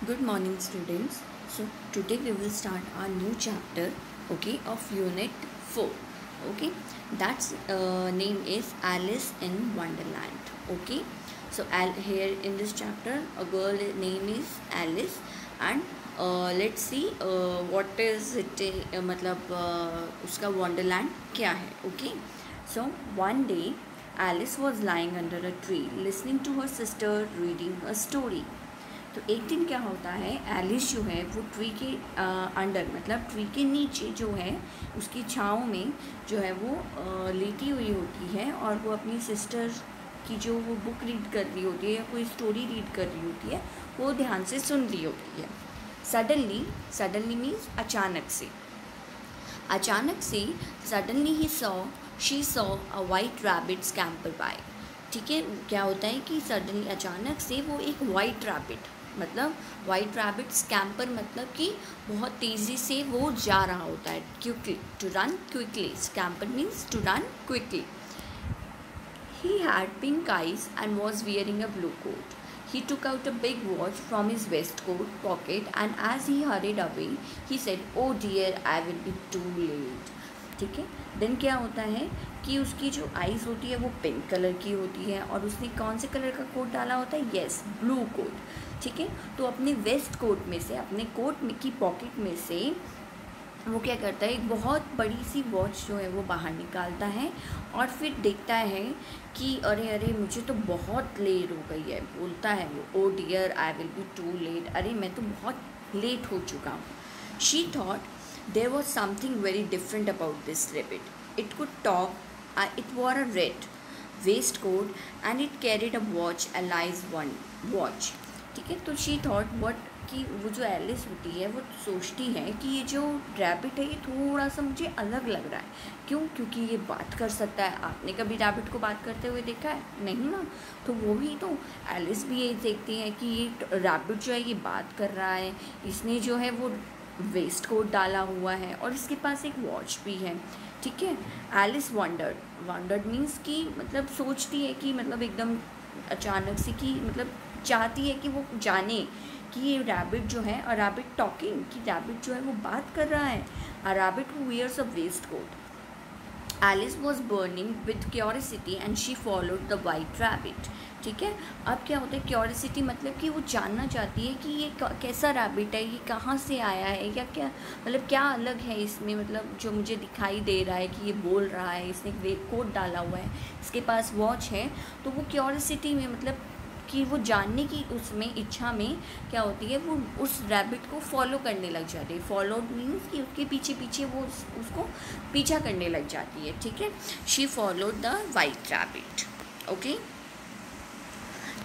Good morning, students. So today we will start our new chapter, okay, of Unit 4. Okay, that's name is Alice in Wonderland. Okay, so here in this chapter, a girl name is Alice, and let's see what is it. मतलब उसका Wonderland क्या है? Okay, so one day Alice was lying under a tree, listening to her sister reading a story. तो एक दिन क्या होता है, एलिस जो है वो ट्री के अंडर मतलब ट्री के नीचे जो है उसकी छाँव में जो है वो लेटी हुई होती है और वो अपनी सिस्टर की जो वो बुक रीड कर रही होती है या कोई स्टोरी रीड कर रही होती है वो ध्यान से सुन रही होती है। सडनली मीन्स अचानक से suddenly she saw a white rabbit scamper by. ठीक है, क्या होता है कि सडनली अचानक से वो एक वाइट रैबिट स्कैम्पर मतलब कि बहुत तेज़ी से वो जा रहा होता है, quickly, to run quickly. Scamper means to run quickly. He had pink eyes and was wearing a blue coat. He took out a big watch from his waistcoat pocket and as he hurried away, he said, "Oh dear, I will be too late." ठीक है, then क्या होता है कि उसकी जो eyes होती है वो पिंक कलर की होती है और उसने कौन से कलर का कोट डाला होता है? Yes, blue coat. ठीक है, तो अपने वेस्ट कोट में से, अपने कोट की पॉकेट में से वो क्या करता है, एक बहुत बड़ी सी वॉच जो है वो बाहर निकालता है और फिर देखता है कि अरे अरे मुझे तो बहुत लेट हो गई है। बोलता है वो, oh dear I will be too late, अरे मैं तो बहुत लेट हो चुका हूँ। She thought there was something very different about this rabbit. It could talk, it wore a red waistcoat and it carried a watch, a lies one watch. ठीक है, तो शी थॉट व्हाट, कि वो जो Alice होती है वो सोचती है कि ये जो रैबिट है ये थोड़ा सा मुझे अलग लग रहा है। क्यों? क्योंकि ये बात कर सकता है। आपने कभी रैबिट को बात करते हुए देखा है? नहीं ना। तो वो भी तो एलिस भी यही देखती है कि ये रैबिट जो है ये बात कर रहा है, इसने जो है वो वेस्ट कोट डाला हुआ है और इसके पास एक वॉच भी है। ठीक है, एलिस वंडर्ड मीन्स कि मतलब सोचती है कि मतलब एकदम अचानक से कि मतलब चाहती है कि वो जाने कि ये रैबिट जो है, अ रैबिट टॉकिंग, कि रैबिट जो है वो बात कर रहा है। A rabbit who wears a waistcoat. Alice was burning with curiosity and she followed the white rabbit. ठीक है, अब क्या होता है, क्यूरियोसिटी मतलब कि वो जानना चाहती है कि ये कैसा रैबिट है, ये कहाँ से आया है, या क्या मतलब क्या अलग है इसमें, मतलब जो मुझे दिखाई दे रहा है कि ये बोल रहा है, इसने एक कोट डाला हुआ है, इसके पास वॉच है। तो वो क्यूरियोसिटी में मतलब कि वो जानने की उसमें इच्छा में क्या होती है, वो उस रैबिट को फॉलो करने लग जाती है। फॉलोड मीन्स कि उसके पीछे पीछे वो उसको पीछा करने लग जाती है। ठीक है, she followed the white rabbit. Okay,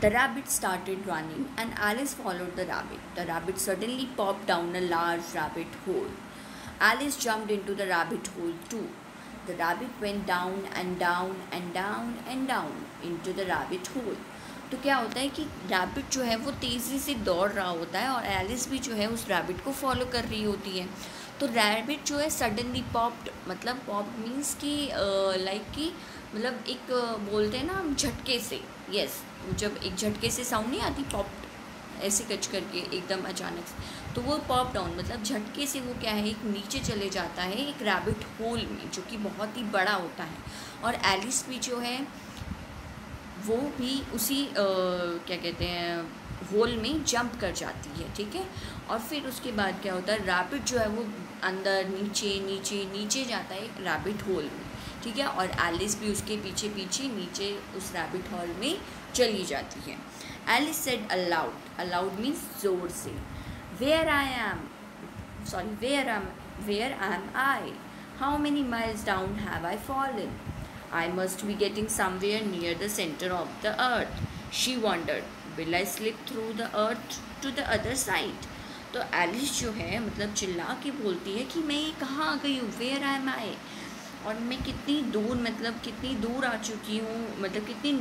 the rabbit started running and Alice followed the rabbit. The rabbit suddenly popped down a large rabbit hole. Alice jumped into the rabbit hole too. The rabbit went down and down and down and down into the rabbit hole. तो क्या होता है कि rabbit जो है वो तेज़ी से दौड़ रहा होता है और एलिस भी जो है उस रैबिट को फॉलो कर रही होती है। तो रैबिट जो है सडनली पॉप्ड, मतलब पॉप्ड मीन्स कि लाइक कि मतलब एक बोलते हैं ना हम झटके से। यस, जब एक झटके से साउंड नहीं आती, पॉप्ड ऐसे कच करके एकदम अचानक से, तो वो पॉप डाउन मतलब झटके से वो क्या है, एक नीचे चले जाता है एक रैबिट होल में जो कि बहुत ही बड़ा होता है। और एलिस भी जो है वो भी उसी क्या कहते हैं होल में जंप कर जाती है। ठीक है, और फिर उसके बाद क्या होता है, रैबिट जो है वो अंदर नीचे नीचे नीचे जाता है एक रैबिट होल में। ठीक है, और एलिस भी उसके पीछे पीछे नीचे उस रैबिट होल में चली जाती है। एलिस सेड अलाउड मीन्स जोर से, where am I, how many miles down have I fallen, I must be getting somewhere near the center of the earth. She wondered, will I slip through the earth to the other side? तो Alice जो है मतलब चिल्ला के बोलती है कि मैं ये कहाँ आ गई हूँ, वेयर एम आई, और मैं कितनी दूर मतलब कितनी दूर आ चुकी हूँ, मतलब कितनी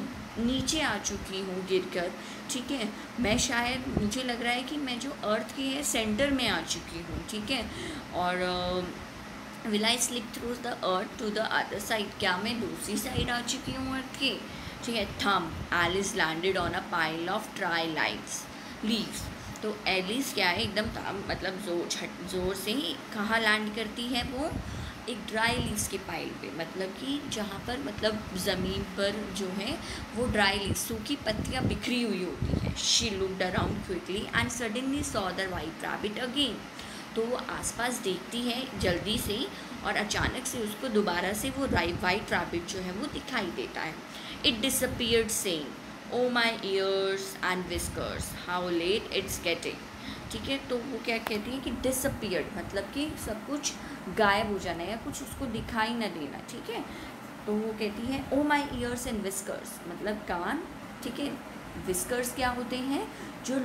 नीचे आ चुकी हूँ गिरकर। ठीक है, मैं शायद मुझे लग रहा है कि मैं जो अर्थ के है सेंटर में आ चुकी हूँ। ठीक है, और will I slip through the earth to the other side, क्या मैं दूसरी साइड आ चुकी हूँ अर्थ के। ठीक है, thump Alice landed on a pile of dry leaves. तो एलिस क्या है एकदम मतलब ज़ोर से कहाँ लैंड करती है वो, एक ड्राई लीव्स के पाइल पे, मतलब कि जहाँ पर मतलब ज़मीन पर जो है वो ड्राई लीव्स, सूखी पत्तियाँ बिखरी हुई होती है। She looked around quickly and suddenly saw the white rabbit again. तो वो आसपास देखती है जल्दी से और अचानक से उसको दोबारा से वो वाइट रैबिट जो है वो दिखाई देता है। It disappeared saying oh my ears and whiskers how late it's getting. ठीक है, तो वो क्या कहती है कि डिसअपियर्ड मतलब कि सब कुछ गायब हो जाना या कुछ उसको दिखाई ना देना। ठीक है, तो वो कहती है ओ माई ईयर्स एंड विस्कर्स मतलब कान। ठीक है, विस्कर्स क्या होते हैं, जो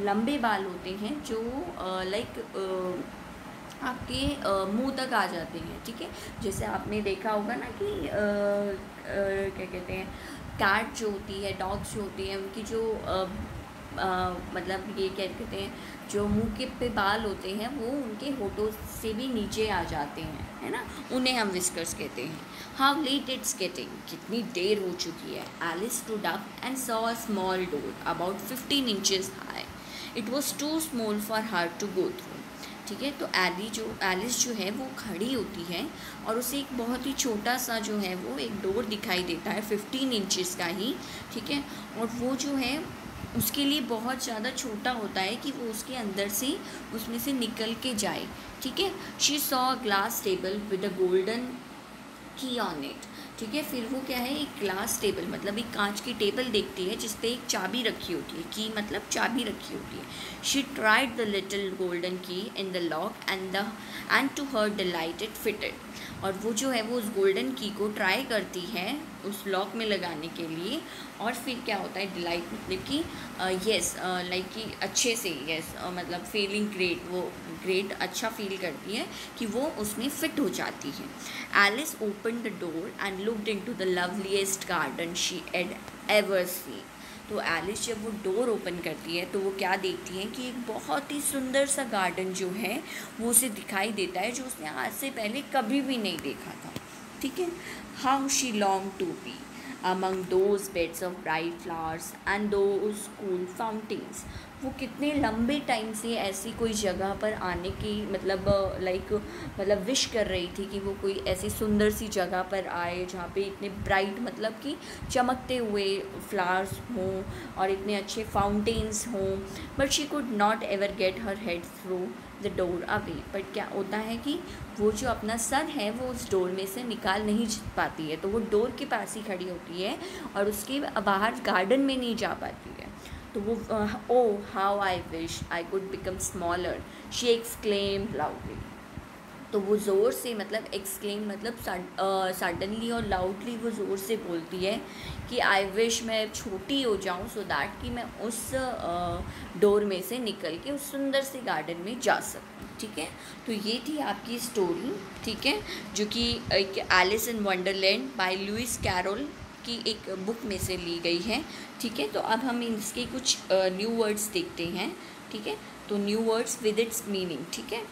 लंबे बाल होते हैं, जो लाइक आपके मुंह तक आ जाते हैं। ठीक है, जैसे आपने देखा होगा ना कि क्या कहते हैं, कैट जो होती है, डॉग्स जो होती हैं, उनकी जो मतलब ये क्या कहते हैं, जो मुंह के पे बाल होते हैं वो उनके होठों से भी नीचे आ जाते हैं, है ना, उन्हें हम विस्कर्स कहते हैं। हाउ लेट इट्स गेटिंग, कितनी देर हो चुकी है। Alice stood up and saw a small door about 15 inches high. It was too small for her to go through. ठीक है, तो एलिस जो है वो खड़ी होती है और उसे एक बहुत ही छोटा सा जो है वो एक डोर दिखाई देता है, 15 इंचेस का ही। ठीक है, और वो जो है उसके लिए बहुत ज़्यादा छोटा होता है कि वो उसके अंदर से उसमें से निकल के जाए। ठीक है, she saw a glass table with a golden की ऑन इट। ठीक है, फिर वो क्या है, एक ग्लास टेबल मतलब एक कांच की टेबल देखती है जिस पे एक चाबी रखी होती है, की मतलब चाबी रखी होती है। She tried the little golden key in the lock and to her delight it fitted. और वो जो है वो उस गोल्डन की को ट्राई करती है उस लॉक में लगाने के लिए, और फिर क्या होता है, डिलाइट मतलब कि यस लाइक कि अच्छे से, यस मतलब फीलिंग ग्रेट, वो ग्रेट अच्छा फील करती है कि वो उसमें फिट हो जाती है। Alice open the door and looked into the loveliest garden she had ever seen. तो एलिस जब वो डोर ओपन करती है तो वो क्या देखती है कि एक बहुत ही सुंदर सा गार्डन जो है वो उसे दिखाई देता है, जो उसने आज से पहले कभी भी नहीं देखा था। ठीक है, how she long to be among those beds of bright flowers and those cool fountains। वो कितने लंबे टाइम से ऐसी कोई जगह पर आने की मतलब लाइक मतलब विश कर रही थी कि वो कोई ऐसी सुंदर सी जगह पर आए जहाँ पे इतने ब्राइट मतलब कि चमकते हुए फ्लावर्स हों और इतने अच्छे फाउंटेन्स हों। But she could not ever get her head through the door away. But क्या होता है कि वो जो अपना सर है वो उस डोर में से निकाल नहीं पाती है, तो वो डोर के पास ही खड़ी होती है और उसके बाहर गार्डन में नहीं जा पाती है। तो वो oh how I wish I could become smaller she exclaimed loudly. तो वो ज़ोर से मतलब एक्सक्लेम मतलब सडनली और लाउडली वो ज़ोर से बोलती है कि आई विश मैं छोटी हो जाऊं सो दैट कि मैं उस डोर में से निकल के उस सुंदर से गार्डन में जा सकूं। ठीक है, तो ये थी आपकी स्टोरी। ठीक है, जो कि एक Alice in Wonderland by Lewis Carroll की एक बुक में से ली गई है। ठीक है, तो अब हम इसके कुछ न्यू वर्ड्स देखते हैं। ठीक है, तो new words with its meaning. ठीक है,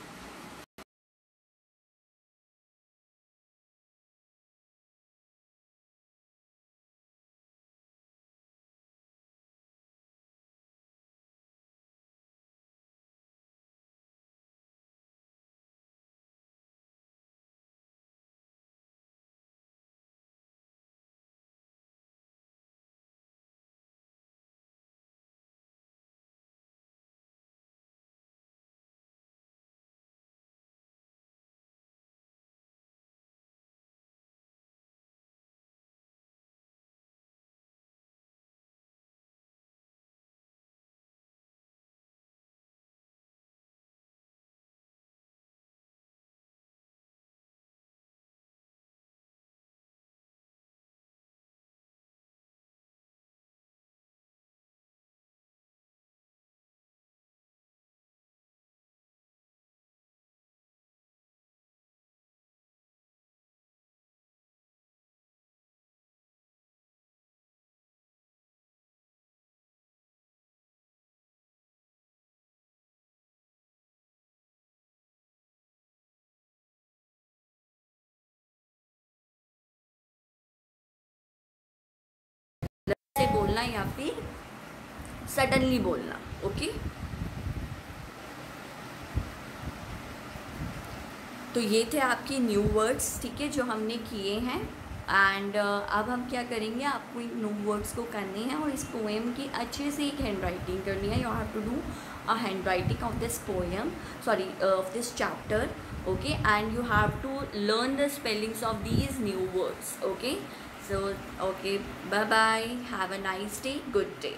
से बोलना या फिर सडनली बोलना। ओके। तो ये थे आपके न्यू वर्ड्स, ठीक है, जो हमने किए हैं। एंड अब हम क्या करेंगे, आपको इन न्यू वर्ड्स को करने हैं और इस पोएम की अच्छे से एक हैंड राइटिंग करनी है। You have to do a handwriting of this poem, sorry of this chapter, okay, and you have to learn the spellings of these new words, okay? So okay, bye bye, have a nice day, good day.